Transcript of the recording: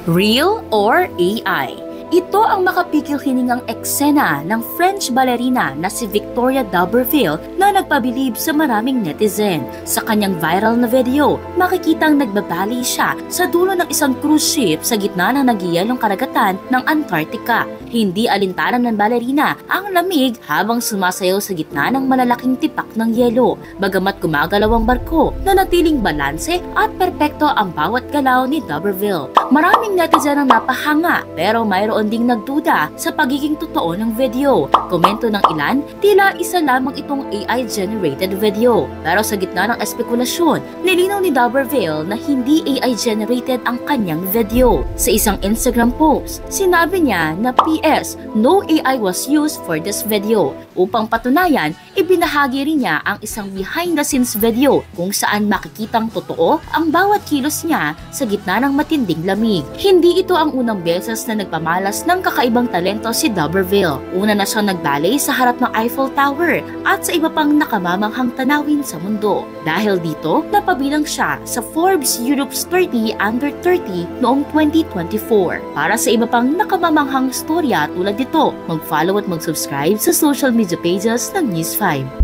Real or AI? Ito ang makapikil hiningang eksena ng French ballerina na si Victoria D'Auberville na nagpabilib sa maraming netizen. Sa kanyang viral na video, makikitang nagbabali siya sa dulo ng isang cruise ship sa gitna ng nagyayelong karagatan ng Antarctica. Hindi alintanan ng ballerina ang lamig habang sumasayaw sa gitna ng malalaking tipak ng yelo. Bagamat gumagalaw ang barko, nanatiling balanse at perpekto ang bawat galaw ni D'Auberville. Maraming netizen ang napahanga pero mayroon ding nagduda sa pagiging totoo ng video. Komento ng ilan, tila isa lamang itong AI-generated video. Pero sa gitna ng espekulasyon, nilinaw ni D'Auberville na hindi AI-generated ang kanyang video. Sa isang Instagram post, sinabi niya na PS, no AI was used for this video. Upang patunayan, ibinahagi rin niya ang isang behind-the-scenes video kung saan makikitang totoo ang bawat kilos niya sa gitna ng matinding lamig. Hindi ito ang unang beses na nagpamalas ng kakaibang talento si D'Auberville. Una na siyang nagbalay sa harap ng Eiffel Tower at sa iba pang nakamamanghang tanawin sa mundo. Dahil dito, napabilang siya sa Forbes Europe's 30 Under 30 noong 2024. Para sa iba pang nakamamanghang storya tulad dito, mag-follow at mag-subscribe sa social media pages ng News 5.